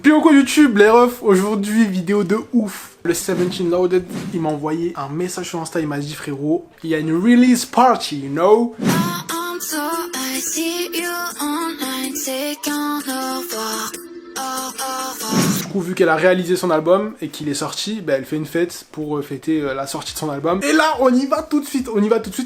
Bien quoi YouTube, les refs, aujourd'hui vidéo de ouf. Le 17 Loaded, il m'a envoyé un message sur Insta, il m'a dit frérot, il y a une release party, you know. Du coup, vu qu'elle a réalisé son album et qu'il est sorti, bah, elle fait une fête pour fêter la sortie de son album. Et là, on y va tout de suite,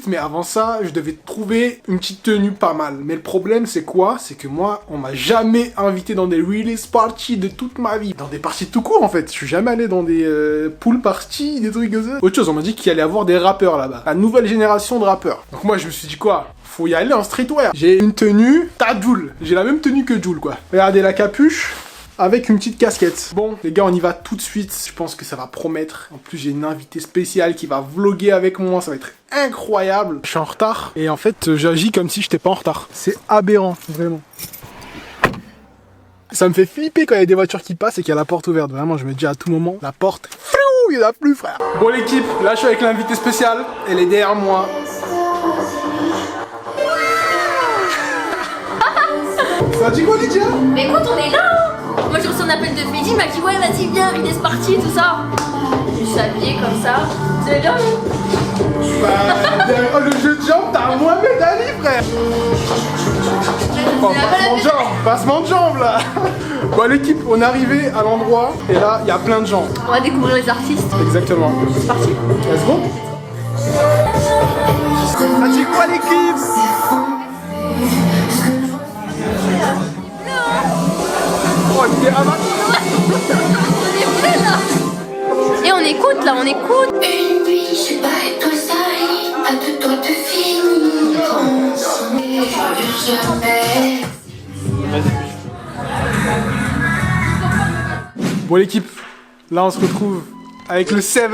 mais avant ça, je devais trouver une petite tenue pas mal. Mais le problème, c'est quoi? C'est que moi, on m'a jamais invité dans des release parties de toute ma vie. Dans des parties tout court, en fait. Je suis jamais allé dans des pool parties, des trucs comme ça. Autre chose, on m'a dit qu'il allait y avoir des rappeurs là-bas. La nouvelle génération de rappeurs. Donc moi, je me suis dit quoi? Faut y aller en streetwear. J'ai une tenue, t'as Jul. J'ai la même tenue que Jul, quoi. Regardez la capuche. Avec une petite casquette. Bon, les gars, on y va tout de suite. Je pense que ça va promettre. En plus, j'ai une invitée spéciale qui va vlogger avec moi. Ça va être incroyable. Je suis en retard. Et en fait, j'agis comme si j'étais pas en retard. C'est aberrant, vraiment. Ça me fait flipper quand il y a des voitures qui passent et qu'il y a la porte ouverte. Vraiment, je me dis à tout moment, la porte, il n'y en a plus, frère. Bon, l'équipe, là, je suis avec l'invitée spéciale. Elle est derrière moi. Ça dit quoi, Lydia? Mais écoute, on est là. Moi j'ai reçu un appel de Freddy, il m'a dit ouais vas-y viens, release party, tout ça. Je suis habillée comme ça. Vous allez bien Oh, le jeu de jambes, t'as Mohamed Ali, frère. Oh, passement de jambes là. Bon l'équipe, on est arrivé à l'endroit et là il y a plein de gens. On va découvrir les artistes. Exactement. C'est parti. Let's go. Ça dit quoi l'équipe? Oh, il est amateur. On est prêts là. Et on écoute là, on écoute. Une nuit, je sais pas être sale, à deux doigts de finir ensemble. Jamais. Bon l'équipe, là on se retrouve avec le 17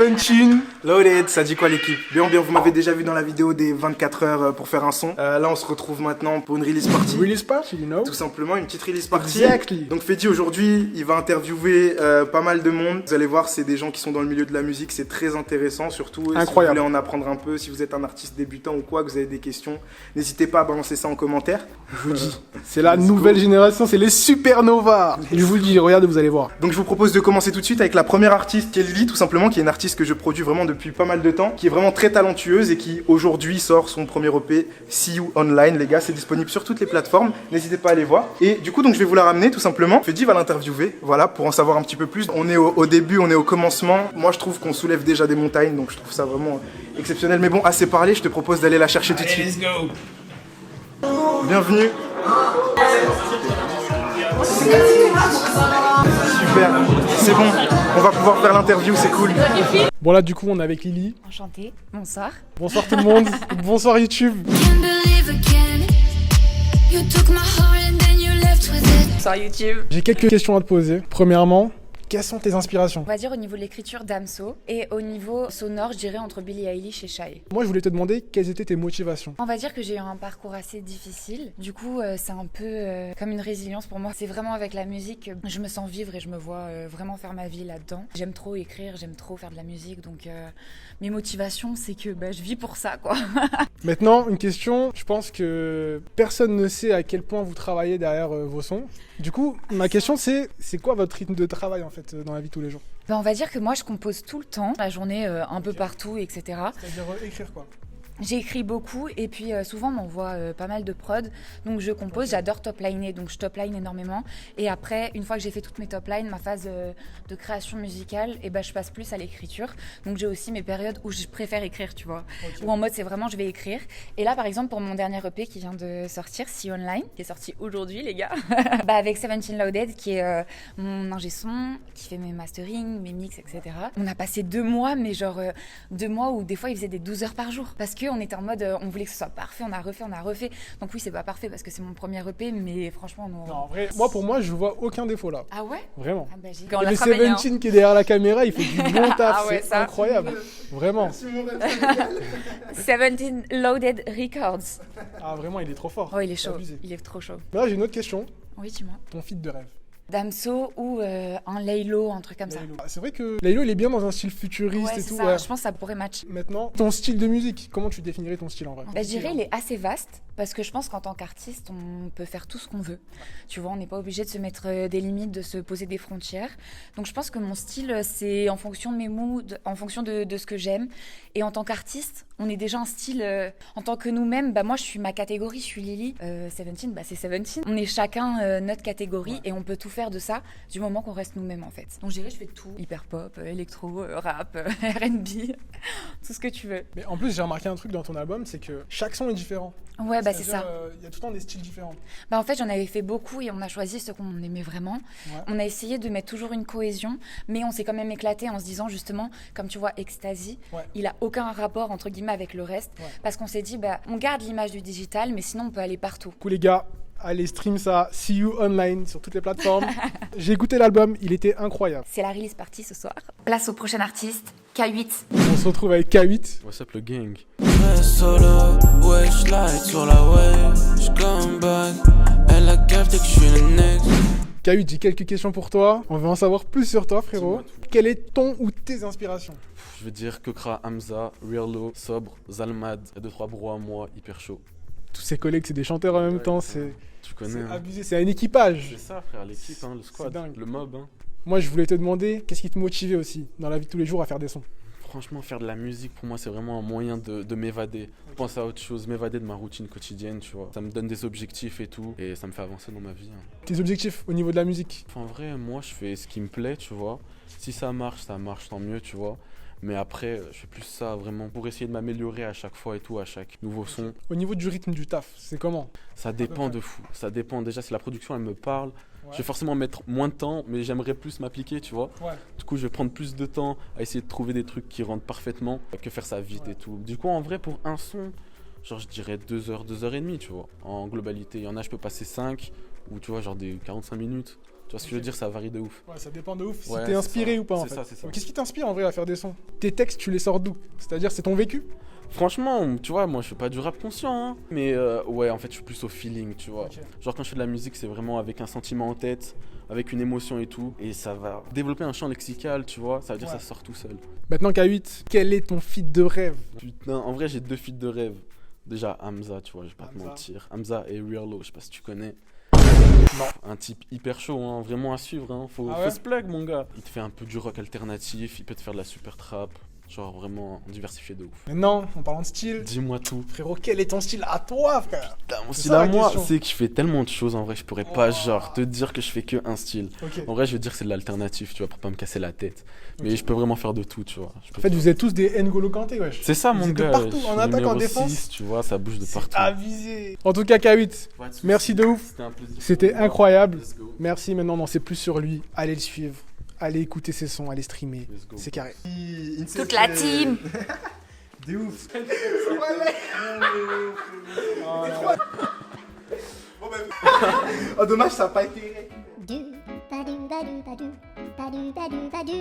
Loaded, ça dit quoi l'équipe? Bien, vous m'avez déjà vu dans la vidéo des 24 heures pour faire un son. Là on se retrouve maintenant pour une release party. Release party, you know. Tout simplement une petite release party. Exactly. Donc Freddy aujourd'hui, il va interviewer pas mal de monde. Vous allez voir, c'est des gens qui sont dans le milieu de la musique, c'est très intéressant surtout. Incroyable. Si vous voulez en apprendre un peu, si vous êtes un artiste débutant ou quoi, que vous avez des questions, n'hésitez pas à balancer ça en commentaire. Je vous dis, c'est la nouvelle génération, c'est les supernovas. Je vous dis, regardez, vous allez voir. Donc je vous propose de commencer tout de suite avec la première artiste qui est Lily, tout simplement, qui est une artiste que je produis vraiment depuis pas mal de temps, qui est vraiment très talentueuse et qui aujourd'hui sort son premier EP See You Online. Les gars, c'est disponible sur toutes les plateformes, n'hésitez pas à aller voir. Et du coup donc je vais vous la ramener tout simplement. Freddy va l'interviewer, voilà, pour en savoir un petit peu plus. On est au début, on est au commencement. Moi je trouve qu'on soulève déjà des montagnes, donc je trouve ça vraiment exceptionnel. Mais bon, assez parlé, je te propose d'aller la chercher tout de suite. Let's go. Bienvenue. Super, c'est bon, on va pouvoir faire l'interview, c'est cool. Bon là du coup on est avec Lily. Enchantée, bonsoir. Bonsoir tout le monde. Bonsoir YouTube. Bonsoir YouTube. J'ai quelques questions à te poser. Premièrement, quelles sont tes inspirations? On va dire au niveau de l'écriture Damso et au niveau sonore, je dirais entre Billie Eilish et Shai. Moi je voulais te demander quelles étaient tes motivations. On va dire que j'ai eu un parcours assez difficile. Du coup, c'est un peu comme une résilience pour moi. C'est vraiment avec la musique que je me sens vivre et je me vois vraiment faire ma vie là-dedans. J'aime trop écrire, j'aime trop faire de la musique. Donc mes motivations, c'est que je vis pour ça, quoi. Maintenant, une question. Je pense que personne ne sait à quel point vous travaillez derrière vos sons. Du coup, ma question c'est quoi votre rythme de travail en fait dans la vie de tous les jours? On va dire que moi, je compose tout le temps, la journée un peu partout, etc. C'est-à-dire écrire quoi? J'écris beaucoup et puis souvent on m'envoie pas mal de prod, donc je compose, j'adore top-liner, donc je top-line énormément et après une fois que j'ai fait toutes mes top-lines, ma phase de création musicale, et je passe plus à l'écriture, donc j'ai aussi mes périodes où je préfère écrire, tu vois, où en mode c'est vraiment je vais écrire. Et là par exemple pour mon dernier EP qui vient de sortir, See Online, qui est sorti aujourd'hui les gars, avec 17 Loaded qui est mon ingé son, qui fait mes mastering, mes mix, etc. On a passé 2 mois, mais genre 2 mois où des fois il faisait des 12 heures par jour, parce que on était en mode, on voulait que ce soit parfait, on a refait. Donc oui, c'est pas parfait parce que c'est mon premier EP, mais franchement, non. Non, en vrai, moi pour moi, je vois aucun défait là. Ah ouais? Vraiment. Ah j'ai... Et le 17 qui est derrière la caméra, il fait du bon taf, Ah ouais, c'est ça. incroyable. Vraiment. 17 Loaded Records. Ah vraiment, il est trop fort. Oh, il est C'est chaud. abusé. Il est trop chaud. Mais là, j'ai une autre question. Oui, dis-moi. Ton feat de rêve. Damso ou un Laylo, un truc comme ça. Laylo. Ah, c'est vrai que Laylo, il est bien dans un style futuriste Ouais, et c'est tout. ça. Ouais. Je pense que ça pourrait match. Maintenant, ton style de musique, comment tu définirais ton style en vrai? Bah, je dirais il est assez vaste parce que je pense qu'en tant qu'artiste, on peut faire tout ce qu'on veut. Tu vois, on n'est pas obligé de se mettre des limites, de se poser des frontières. Donc je pense que mon style, c'est en fonction de mes moods, en fonction de ce que j'aime. Et en tant qu'artiste, on est déjà un style en tant que nous-mêmes. Bah, moi, je suis ma catégorie, je suis Lily. 17, bah, c'est 17. On est chacun notre catégorie et on peut tout faire de ça du moment qu'on reste nous-mêmes en fait. Donc je dirais je fais tout. Hyper pop, électro, rap, R&B, tout ce que tu veux. Mais en plus, j'ai remarqué un truc dans ton album, c'est que chaque son est différent. Ouais, bah c'est ça. Il y a tout le temps des styles différents. Bah en fait, j'en avais fait beaucoup et on a choisi ce qu'on aimait vraiment. Ouais. On a essayé de mettre toujours une cohésion, mais on s'est quand même éclaté en se disant justement, comme tu vois, Ecstasy, Ouais. il a aucun rapport entre guillemets avec le reste, Ouais. parce qu'on s'est dit, bah on garde l'image du digital, mais sinon on peut aller partout. Du coup, les gars, allez stream ça, See You Online sur toutes les plateformes. J'ai écouté l'album, il était incroyable. C'est la release party ce soir. Place au prochain artiste, K8. On se retrouve avec K8. What's up le gang? Solo, ouais, j'slide sur la wave, j'come back, elle a capté que j'suis le next. K8, j'ai quelques questions pour toi. On veut en savoir plus sur toi, frérot. Dis-moi tout. Quel est ton ou tes inspirations? Je veux dire Kokra, Hamza, Realo, Sobre, Zalmad, et 2-3 bros à moi, hyper chaud. Tous ces collègues, c'est des chanteurs en même Ouais, temps. ouais. C'est Tu connais c'est hein. abusé, c'est un équipage. C'est ça frère, l'équipe, hein, le squad, C'est dingue. le mob. Hein. Moi, je voulais te demander, qu'est-ce qui te motivait aussi dans la vie de tous les jours à faire des sons? Franchement, faire de la musique, pour moi, c'est vraiment un moyen de m'évader. Penser à autre chose, m'évader de ma routine quotidienne, tu vois. Ça me donne des objectifs et tout, et ça me fait avancer dans ma vie. Hein. Tes objectifs au niveau de la musique? Enfin, en vrai, moi, je fais ce qui me plaît, tu vois. Si ça marche, tant mieux, tu vois. Mais après, je fais plus ça vraiment pour essayer de m'améliorer à chaque fois et tout, à chaque nouveau son. Au niveau du rythme du taf, c'est comment? Ça dépend de fou. Ça dépend déjà si la production, elle me parle. Ouais. Je vais forcément mettre moins de temps, mais j'aimerais plus m'appliquer, tu vois. Ouais. Du coup, je vais prendre plus de temps à essayer de trouver des trucs qui rentrent parfaitement que faire ça vite et tout. Du coup, en vrai, pour un son, genre, je dirais 2 heures, 2h30, tu vois, en globalité. Il y en a, je peux passer 5, ou tu vois, genre des 45 minutes. Tu vois ce que je veux dire, ça varie de ouf. Ouais, ça dépend de ouf si Ouais, t'es c'est inspiré ça. ou pas en C'est fait. ça, c'est ça. Qu'est-ce qui t'inspire en vrai à faire des sons? Tes textes, tu les sors d'où? C'est-à-dire, c'est ton vécu? Franchement, tu vois, moi je fais pas du rap conscient, hein. Mais ouais, en fait, je suis plus au feeling, tu vois. Ok. Genre, quand je fais de la musique, c'est vraiment avec un sentiment en tête, avec une émotion et tout. Et ça va développer un champ lexical, tu vois. Ça veut dire que Ouais. ça sort tout seul. Maintenant, K8, quel est ton feat de rêve? Putain, en vrai, j'ai 2 feats de rêve. Déjà, Hamza, tu vois, je vais pas te Hamza. mentir. Hamza et Realo, je sais pas si tu connais. Non. Un type hyper chaud, hein, vraiment à suivre. Hein. Faut, Ah faut ouais se plug, mon gars. Il te fait un peu du rock alternatif, il peut te faire de la super trap. Genre vraiment diversifié de ouf. Maintenant, en parlant de style, Dis-moi tout. frérot, quel est ton style à toi, frère? Putain, mon C'est style ça, à la moi, question. c'est que je fais tellement de choses en vrai, je pourrais pas Oh. genre te dire que je fais que un style. Ok. En vrai, je veux dire que c'est de l'alternatif, tu vois, pour pas me casser la tête. Mais Ok. je peux vraiment faire de tout, tu vois. Je peux En fait, faire- vous êtes tous des N'Golo Kanté, wesh. C'est ça, vous mon êtes de gars. partout, je en suis attaque, en numéro défense. 6, tu vois, ça bouge de C'est partout. avisé. En tout cas, K8, Pas de soucis. merci de ouf. C'était un plaisir. C'était incroyable. Let's go. Merci, maintenant, on en sait plus sur lui. Allez le suivre, allez écouter ses sons, allez streamer. Let's go. C'est carré. Toute la team. De ouf. Oh, dommage, ça a pas été. Do ba do ba do ba do ba do ba do ba do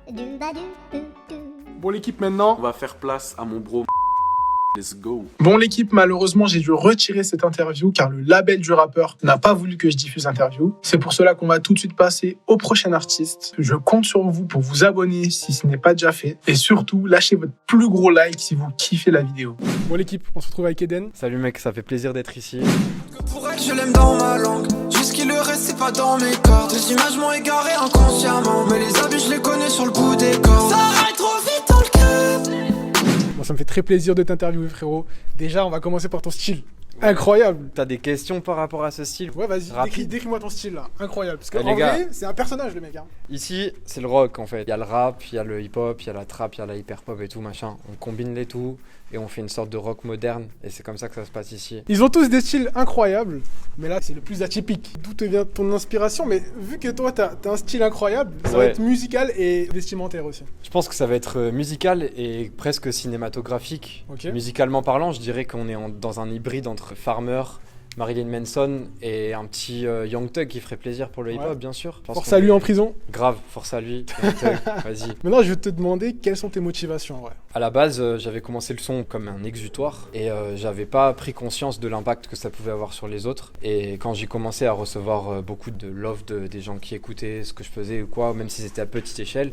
ba do ba do do. Bon, l'équipe, maintenant. On va faire place à mon bro. Let's go. Bon, l'équipe, malheureusement, j'ai dû retirer cette interview car le label du rappeur n'a pas voulu que je diffuse l'interview. C'est pour cela qu'on va tout de suite passer au prochain artiste. Je compte sur vous pour vous abonner si ce n'est pas déjà fait. Et surtout, lâchez votre plus gros like si vous kiffez la vidéo. Bon, l'équipe, on se retrouve avec Eden. Salut mec, ça fait plaisir d'être ici. Pour elle, je l'aime dans ma langue. Jusqu'il le reste, c'est pas dans mes cordes. Les images m'ont égaré inconsciemment. Mais les habits, je les connais sur le bout des cordes. Ça arrête trop vite dans le creux. Bon, ça me fait très plaisir de t'interviewer, frérot. Déjà, on va commencer par ton style. Incroyable. T'as des questions par rapport à ce style? Ouais, vas-y, Rapide. décris-moi ton style, là. Incroyable. Parce que, Eh, les en gars. vrai, c'est un personnage, le mec. Hein. Ici, c'est le rock en fait. Il y a le rap, il y a le hip-hop, il y a la trap, il y a la hyper-pop et tout machin. On combine les tout et on fait une sorte de rock moderne et c'est comme ça que ça se passe ici. Ils ont tous des styles incroyables, mais là, c'est le plus atypique. D'où te vient ton inspiration? Mais vu que toi, t'as un style incroyable, ça va Ouais. être musical et vestimentaire aussi. Je pense que ça va être musical et presque cinématographique. Ok. Musicalement parlant, je dirais qu'on est dans un hybride entre Farmer, Marilyn Manson et un petit Young Thug qui ferait plaisir pour le hip-hop, Ouais. bien sûr. Je pense Force qu'on- à lui en prison. Grave, force à lui, Young Thug, vas-y. Maintenant, je vais te demander quelles sont tes motivations, en vrai. À la base, j'avais commencé le son comme un exutoire et j'avais pas pris conscience de l'impact que ça pouvait avoir sur les autres. Et quand j'ai commencé à recevoir beaucoup de love des gens qui écoutaient ce que je faisais ou quoi, même si c'était à petite échelle,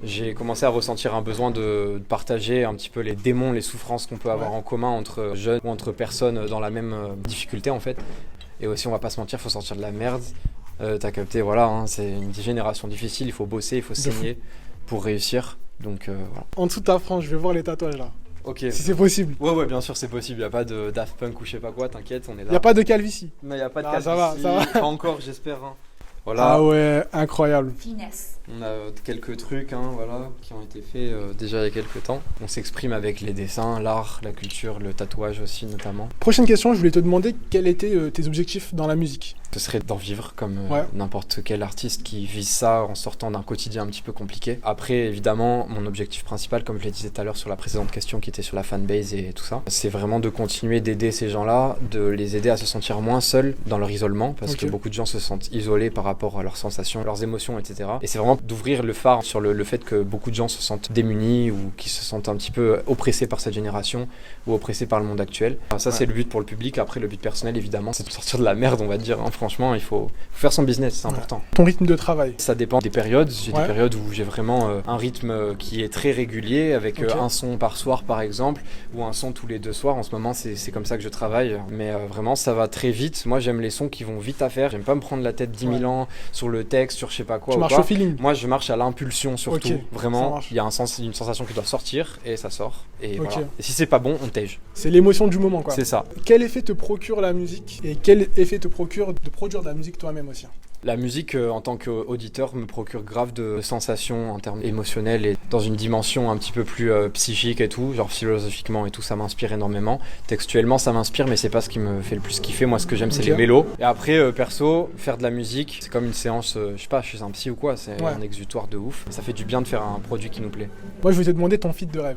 j'ai commencé à ressentir un besoin de partager un petit peu les démons, les souffrances qu'on peut avoir en commun entre jeunes ou entre personnes dans la même difficulté en fait. Et aussi, on va pas se mentir, faut sortir de la merde. T'as capté, voilà, hein, c'est une génération difficile, il faut bosser, il faut saigner pour réussir. Donc voilà. En dessous de ta frange, je vais voir les tatouages là. Ok. Si c'est possible. Ouais, bien sûr, c'est possible. Y a pas de Daft Punk ou je sais pas quoi, t'inquiète, on est là. Y a pas de calvitie. Non, y a pas de Ah, calvitie. ça va. Pas encore, j'espère. Hein. Voilà. Ah ouais, incroyable. Finesse. On a quelques trucs voilà, qui ont été faits déjà il y a quelques temps. On s'exprime avec les dessins, l'art, la culture, le tatouage aussi notamment. Prochaine question, je voulais te demander quels étaient tes objectifs dans la musique. Ce serait d'en vivre comme Ouais. n'importe quel artiste qui vise ça en sortant d'un quotidien un petit peu compliqué. Après, évidemment, mon objectif principal, comme je le disais tout à l'heure sur la précédente question qui était sur la fanbase et tout ça, c'est vraiment de continuer d'aider ces gens-là, de les aider à se sentir moins seuls dans leur isolement, parce que beaucoup de gens se sentent isolés par rapport à leurs sensations, leurs émotions, etc. Et c'est vraiment d'ouvrir le phare sur le fait que beaucoup de gens se sentent démunis ou qui se sentent un petit peu oppressés par cette génération ou oppressés par le monde actuel. Enfin, ça, c'est le but pour le public. Après, le but personnel, évidemment, c'est de sortir de la merde, on va dire. Hein. Franchement, il faut faire son business, c'est important. Ton rythme de travail. Ça dépend des périodes. J'ai des périodes où j'ai vraiment un rythme qui est très régulier, avec un son par soir, par exemple, ou un son tous les 2 soirs. En ce moment, c'est comme ça que je travaille. Mais vraiment, ça va très vite. Moi, j'aime les sons qui vont vite à faire. J'aime pas me prendre la tête 10 000 ans sur le texte, sur je sais pas quoi. Tu marches au feeling. Moi, je marche à l'impulsion surtout. Ok, ça Vraiment, marche. il y a une sensation qui doit sortir et ça sort. Et Ok. voilà. Et si c'est pas bon, on tège. C'est l'émotion du moment, quoi. C'est ça. Quel effet te procure la musique et quel effet te procure de produire de la musique toi-même aussi? La musique, en tant qu'auditeur, me procure grave de sensations en termes émotionnels et dans une dimension un petit peu plus psychique et tout, genre philosophiquement et tout, ça m'inspire énormément. Textuellement, ça m'inspire, mais c'est pas ce qui me fait le plus kiffer. Moi, ce que j'aime, c'est les mélos. Et après, perso, faire de la musique, c'est comme une séance, je sais pas, chez un psy ou quoi, c'est un exutoire de ouf. Ça fait du bien de faire un produit qui nous plaît. Moi, je voulais te demander ton feat de rêve.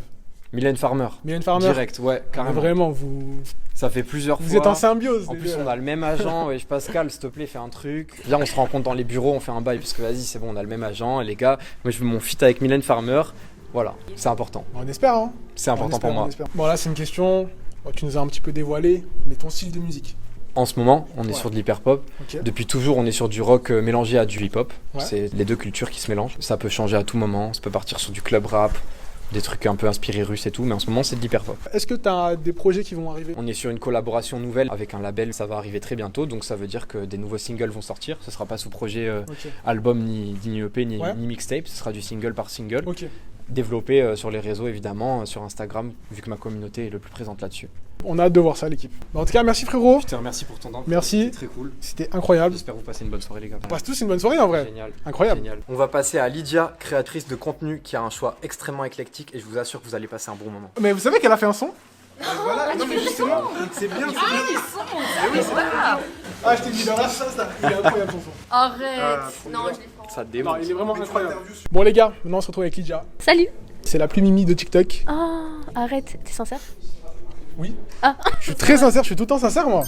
Mylène Farmer. Mylène Farmer. Direct, ouais, carrément. Vraiment, vous... Ça fait plusieurs fois. Vous êtes en symbiose. En les plus, deux, on là. a le même agent. Wesh, Pascal, s'il te plaît, fais un truc. Viens, on se rencontre dans les bureaux, on fait un bail. Parce que vas-y, c'est bon, on a le même agent. Et les gars, moi, je veux mon feat avec Mylène Farmer. Voilà, c'est important. On espère, hein. C'est important pour moi. On espère. Bon, là, c'est une question. Bon, tu nous as un petit peu dévoilé, mais ton style de musique. En ce moment, on est sur de l'hyper-pop. Ok. Depuis toujours, on est sur du rock mélangé à du hip-hop. Ouais. C'est les deux cultures qui se mélangent. Ça peut changer à tout moment. Ça peut partir sur du club rap, des trucs un peu inspirés russes et tout. Mais en ce moment, c'est de l'hyper-pop. Est-ce que tu as des projets qui vont arriver? On est sur une collaboration nouvelle avec un label. Ça va arriver très bientôt. Donc ça veut dire que des nouveaux singles vont sortir. Ce sera pas sous projet album, ni EP, ni mixtape. Ce sera du single par single. Ok. Développé sur les réseaux évidemment, sur Instagram, vu que ma communauté est le plus présente là-dessus. On a hâte de voir ça, l'équipe. En tout cas, merci frérot. Je te remercie pour ton temps. Merci. C'était très cool. C'était incroyable. J'espère que vous passez une bonne soirée les gars. On passe tous une bonne soirée en vrai. Génial. Incroyable. Génial. On va passer à Lydia, créatrice de contenu qui a un choix extrêmement éclectique et je vous assure que vous allez passer un bon moment. Mais vous savez qu'elle a fait un son? Voilà, non mais justement, c'est bien, c'est bien. Ah, je t'ai dit dans la sauce là. Il est incroyable son son. Arrête. Non, je l'ai fait. Ça Non, démonte. il est vraiment incroyable. Bon les gars, maintenant on se retrouve avec Lydia. Salut. C'est la plus mimi de TikTok. Ah, arrête, t'es sincère? Oui. Ah, Je suis très sincère, je suis tout le temps sincère moi.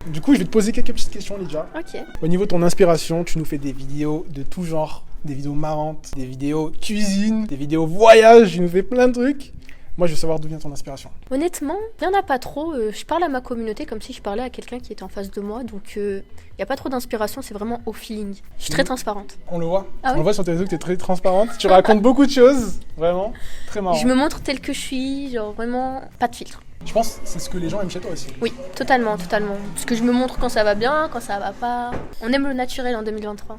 Du coup, je vais te poser quelques petites questions, Lydia. ok. Au niveau de ton inspiration, tu nous fais des vidéos de tout genre, des vidéos marrantes, des vidéos cuisine, des vidéos voyage, tu nous fais plein de trucs. Moi, je veux savoir d'où vient ton inspiration. Honnêtement, il n'y en a pas trop. Je parle à ma communauté comme si je parlais à quelqu'un qui était en face de moi. Donc, il n'y a pas trop d'inspiration, c'est vraiment au feeling. Je suis très transparente. On le voit. Ah oui On voit sur tes réseaux que tu es très transparente. Tu racontes beaucoup de choses, vraiment. Très marrant. Je me montre telle que je suis, genre vraiment pas de filtre. Je pense que c'est ce que les gens aiment chez toi aussi. Oui, totalement, totalement. Parce que je me montre quand ça va bien, quand ça va pas. On aime le naturel en 2023.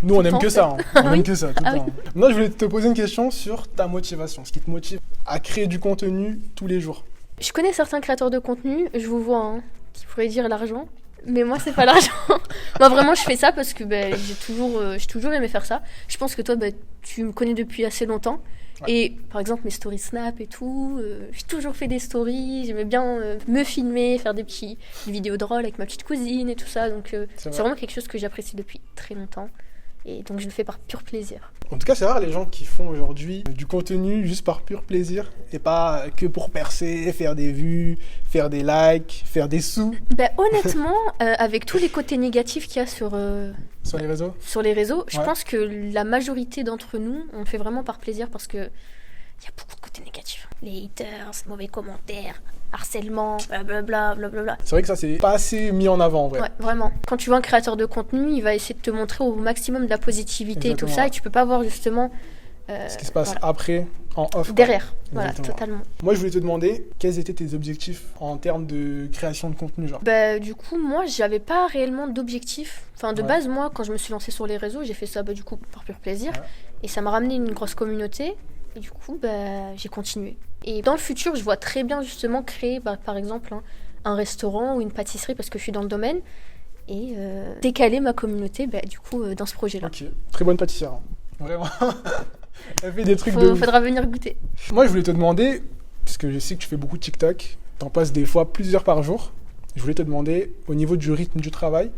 Nous, on le aime temps, que en ça. fait. Hein. On Oui. aime que ça, tout le Ah oui. temps. Moi, je voulais te poser une question sur ta motivation. Ce qui te motive à créer du contenu tous les jours. Je connais certains créateurs de contenu, je vous vois, hein, qui pourraient dire l'argent. Mais moi, c'est pas l'argent. Moi, vraiment, je fais ça parce que j'ai toujours aimé faire ça. Je pense que toi, tu me connais depuis assez longtemps. Ouais. Et par exemple, mes stories Snap et tout, j'ai toujours fait des stories. J'aimais bien me filmer, faire des vidéos drôles avec ma petite cousine et tout ça. Donc, c'est vrai. vraiment quelque chose que j'apprécie depuis très longtemps. Et donc je le fais par pur plaisir. En tout cas, c'est rare les gens qui font aujourd'hui du contenu juste par pur plaisir et pas que pour percer, faire des vues, faire des likes, faire des sous. Bah, honnêtement, avec tous les côtés négatifs qu'il y a sur les réseaux. Sur les réseaux, je Ouais. pense que la majorité d'entre nous, on le fait vraiment par plaisir parce que il y a beaucoup de côtés négatifs. Les haters, mauvais commentaires, harcèlement, blablabla, blablabla. C'est vrai que ça, c'est pas assez mis en avant en vrai. Ouais, vraiment. Quand tu vois un créateur de contenu, il va essayer de te montrer au maximum de la positivité et Exactement, tout ça, ouais. et tu peux pas voir justement Ce qui se passe voilà. après, en off. quoi. Derrière. Voilà, Exactement. totalement. Moi, je voulais te demander quels étaient tes objectifs en termes de création de contenu, genre. Bah, du coup, moi, j'avais pas réellement d'objectif. Enfin, de Ouais. base, moi, quand je me suis lancée sur les réseaux, j'ai fait ça du coup par pur plaisir. Ouais. Et ça m'a ramené une grosse communauté. Et du coup, j'ai continué. Et dans le futur, je vois très bien justement créer, par exemple, un restaurant ou une pâtisserie parce que je suis dans le domaine. Et décaler ma communauté, du coup, dans ce projet-là. Ok, très bonne pâtissière. Hein. Vraiment. Elle fait des trucs de ouf. Faudra venir goûter. Moi, je voulais te demander, parce que je sais que tu fais beaucoup de TikTok, t'en passes des fois plusieurs par jour. Je voulais te demander, au niveau du rythme du travail,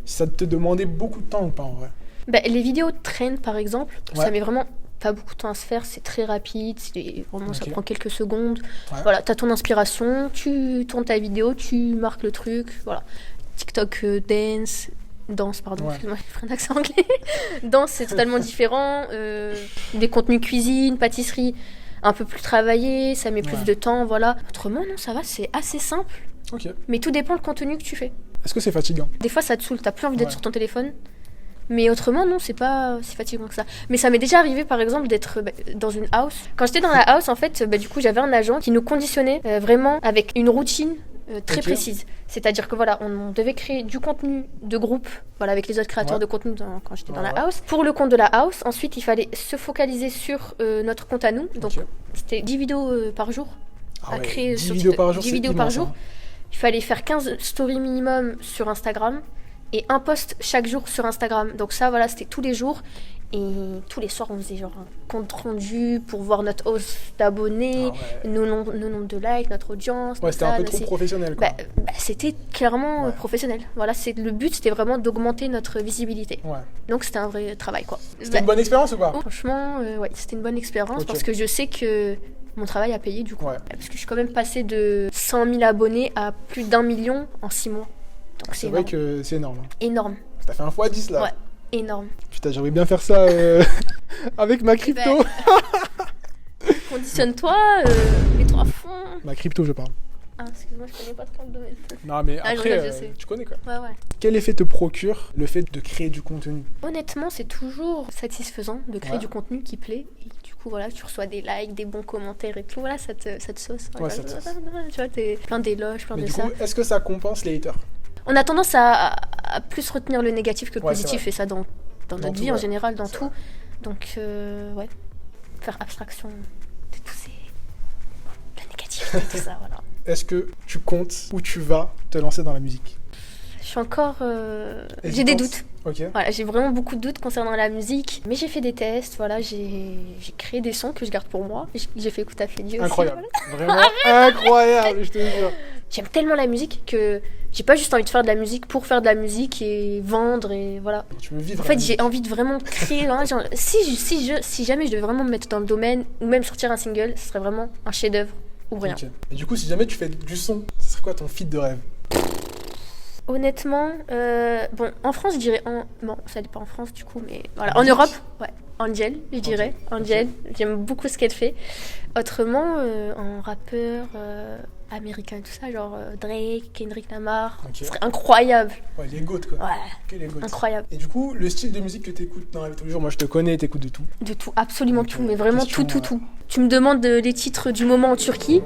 si ça te demandait beaucoup de temps ou pas en vrai. Les vidéos de trend, par exemple, Ouais. ça met vraiment pas beaucoup de temps à se faire, c'est très rapide, vraiment ça Ok. prend quelques secondes. Ouais. Voilà, t'as ton inspiration, tu tournes ta vidéo, tu marques le truc, voilà. TikTok danse, pardon, Ouais. excuse-moi, j'ai pris un accent anglais. Danse, c'est totalement différent. Des contenus cuisine, pâtisserie, un peu plus travaillé, ça met plus Ouais. de temps, voilà. Autrement, non, ça va, c'est assez simple, Ok. mais tout dépend du contenu que tu fais. Est-ce que c'est fatigant? Des fois, ça te saoule, t'as plus envie d'être Ouais. sur ton téléphone. Mais autrement, non, c'est pas si fatigant que ça. Mais ça m'est déjà arrivé, par exemple, d'être dans une house. Quand j'étais dans la house, en fait, du coup, j'avais un agent qui nous conditionnait vraiment avec une routine très Ok. précise. C'est-à-dire que voilà, on devait créer du contenu de groupe, voilà, avec les autres créateurs Ouais. de contenu quand j'étais dans Ouais, la ouais. house. Pour le compte de la house, ensuite, il fallait se focaliser sur notre compte à nous. Donc, Ok. c'était 10 vidéos par jour. Ah à ouais, créer 10 sur vidéos TikTok. par jour, 10 c'est vidéos par immense, jour. hein. Il fallait faire 15 stories minimum sur Instagram et un post chaque jour sur Instagram. Donc ça, voilà, c'était tous les jours. Et tous les soirs, on faisait genre un compte rendu pour voir notre hausse d'abonnés, Ah ouais. nos nombres de likes, notre audience. Ouais, notre c'était un ça, peu nos trop ci. professionnel quoi. C'était clairement Ouais. professionnel. Voilà, le but, c'était vraiment d'augmenter notre visibilité. Ouais. Donc c'était un vrai travail, quoi. C'était une bonne expérience ou pas? Franchement, ouais, c'était une bonne expérience Ok. parce que je sais que mon travail a payé du coup. Ouais. Parce que je suis quand même passée de 100 000 abonnés à plus d'1 million en 6 mois. Donc c'est C'est vrai énorme. que c'est énorme. hein. Énorme. T'as fait un x10 là. Ouais, énorme. Putain, j'aimerais bien faire ça avec ma crypto. Conditionne-toi, mets-toi à fond. Ma crypto, je parle. Ah, excuse-moi, je connais pas trop le domaine. Non, mais Ah, je après, rigole, je sais. tu connais quoi. Ouais, ouais. Quel effet te procure le fait de créer du contenu? Honnêtement, c'est toujours satisfaisant de créer Ouais. du contenu qui plaît. Et du coup, voilà, tu reçois des likes, des bons commentaires et tout. Voilà, ça te sauce. Ouais, ça te sauce. Tu vois, t'es plein d'éloges, plein Mais de du ça. coup, est-ce que ça compense les haters? On a tendance à plus retenir le négatif que le Ouais, c'est positif, vrai. et ça dans notre tout, vie en ouais. général, dans C'est tout. vrai. Donc, ouais, faire abstraction de tous ces. le négatif, tout ça, voilà. Est-ce que tu comptes où tu vas te lancer dans la musique? Je suis encore. Et J'ai tu des penses- doutes. Ok. Voilà, j'ai vraiment beaucoup de doutes concernant la musique, mais j'ai fait des tests, voilà, j'ai créé des sons que je garde pour moi. J'ai fait écoute à Fédieu aussi. Incroyable. voilà. Vraiment incroyable, je te jure. J'aime tellement la musique que j'ai pas juste envie de faire de la musique pour faire de la musique et vendre et voilà. Tu veux vivre En la fait, musique. j'ai envie de vraiment créer. Hein, genre, si jamais je devais vraiment me mettre dans le domaine ou même sortir un single, ce serait vraiment un chef-d'œuvre ou rien. Ok. Et du coup, si jamais tu fais du son, ce serait quoi ton feat de rêve? Honnêtement, bon, en France, je dirais. Bon, ça n'est pas en France du coup, mais voilà. En En musique Europe, ouais. Angel, je dirais. Angel, j'aime beaucoup ce qu'elle fait. Autrement, en rappeur américain et tout ça, genre Drake, Kendrick Lamar, Ok. ce serait incroyable. Ouais, les goats quoi. Ouais, Que les goats. incroyable. Et du coup, le style de musique que t'écoutes dans la vie de tous les jours, moi je te connais, t'écoutes de tout. De tout, absolument Ok, tout, mais vraiment question, tout. Tu me demandes les titres du moment en Turquie,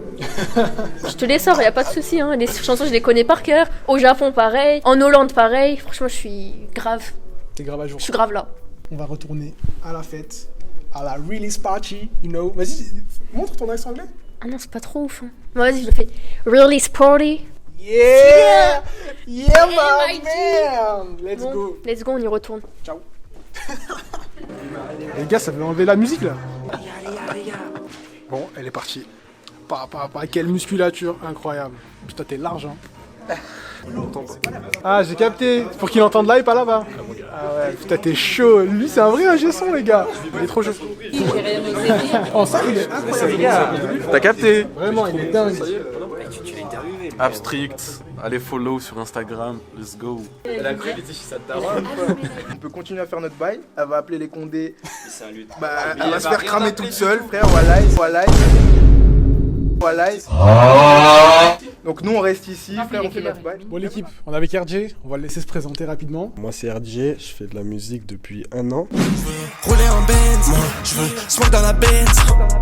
je te les sors, y a pas de souci. Hein. Les chansons, je les connais par cœur. Au Japon, pareil. En Hollande, pareil. Franchement, je suis grave. T'es grave à jour. Je suis grave là. On va retourner à la fête, à la release party, you know. Vas-y, montre ton accent anglais. Ah non, c'est pas trop ouf. Hein. Bon, vas-y, je le fais. Really sporty. Yeah! Yeah, my my man! Let's Bon, go. let's go, on y retourne. Ciao. Les gars, ça veut enlever la musique là. Bon, elle est partie. Quelle musculature incroyable. Putain, t'es large, hein. Ah, j'ai capté. C'est pour qu'il entende là et pas là-bas. Ah ouais, putain, t'es chaud. Lui, c'est un vrai ingé son, les gars. Il est trop chaud. Oh, ça, il est incroyable. T'as capté? Vraiment, il est dingue. Abstrict, allez follow sur Instagram, let's go. On peut continuer à faire notre bail. Elle va appeler les Condés. Bah, elle va se faire cramer toute seule, frère. Voilà. Donc nous on reste ici, frère, on fait notre bail. Bon l'équipe, on est avec RJ, on va le laisser se présenter rapidement. Moi c'est RJ, je fais de la musique depuis 1 an. Rouler en Benz, moi je veux smoke dans la Benz.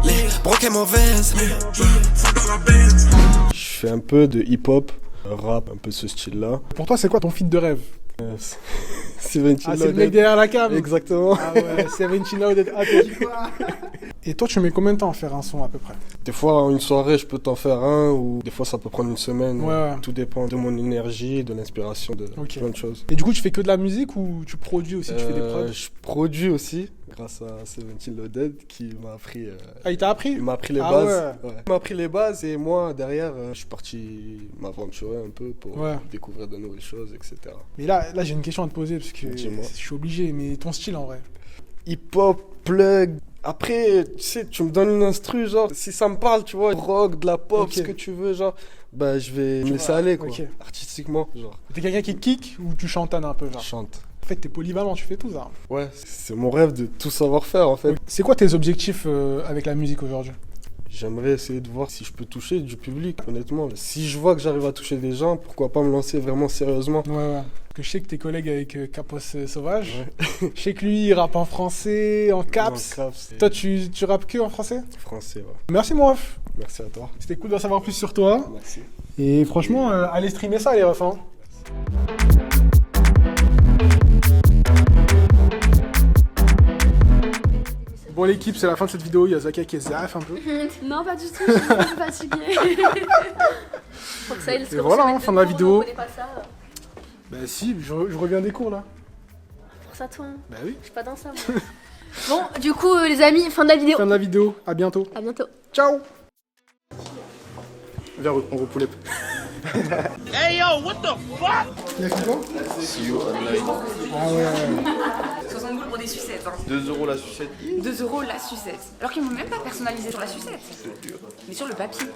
Les broques mauvaises. Je fais un peu de hip-hop, rap, un peu ce style-là. Pour toi c'est quoi ton feat de rêve? Seventeen Ah c'est le mec derrière la cam. Exactement. Ah ouais, Seventeen Loaded. Ah, et toi tu mets combien de temps à faire un son à peu près? Des fois en une soirée je peux t'en faire un, ou des fois ça peut prendre une semaine. Ouais. Tout dépend de mon énergie, de l'inspiration, de plein de choses. Et du coup tu fais que de la musique ou tu produis aussi, tu fais des prods? Je produis aussi, grâce à Seventeen Loaded qui m'a appris... Ah il t'a appris? Il m'a appris les bases. Ouais. Il m'a appris les bases et moi derrière je suis parti m'aventurer un peu pour découvrir de nouvelles choses, etc. Mais là j'ai une question à te poser parce que je suis obligé, mais ton style en vrai? Hip-hop, plug... Après, tu sais, tu me donnes une instru, genre, si ça me parle, tu vois, rock, de la pop, ce que tu veux, genre, bah je vais me laisser aller, quoi, artistiquement, genre. T'es quelqu'un qui kick ou tu chantonnes un peu, genre? Je chante. En fait, t'es polyvalent, tu fais tout ça. Ouais, c'est mon rêve de tout savoir faire, en fait. C'est quoi tes objectifs avec la musique aujourd'hui? J'aimerais essayer de voir si je peux toucher du public, honnêtement. Si je vois que j'arrive à toucher des gens, pourquoi pas me lancer vraiment sérieusement. Ouais. Parce que je sais que tes collègues avec Capos Sauvage, je sais que lui il rappe en français, en caps. Toi tu rappes que en français? Français, ouais. Merci mon ref. Merci à toi. C'était cool d'en savoir plus sur toi. Merci. Et franchement, allez streamer ça les refs. Hein. Bon l'équipe, c'est la fin de cette vidéo, il y a Zaka qui est zaf un peu. Non pas du tout, je suis un peu fatiguée. Faut que ça aille, et voilà, fin de la vidéo. On connaît pas ça. Bah si, je reviens des cours là. Pour ça toi? Bah oui. Je suis pas dans ça moi. Bon, du coup les amis, fin de la vidéo. Fin de la vidéo, à bientôt. À bientôt. Ciao. Viens, on repoulet. Hey yo, what the fuck? Il y a qui toi? See you online. Ah ouais. 60 boules pour des sucettes. 2 € la sucette. 2 € la sucette. Alors qu'ils m'ont même pas personnalisé sur la sucette. Mais sur le papier.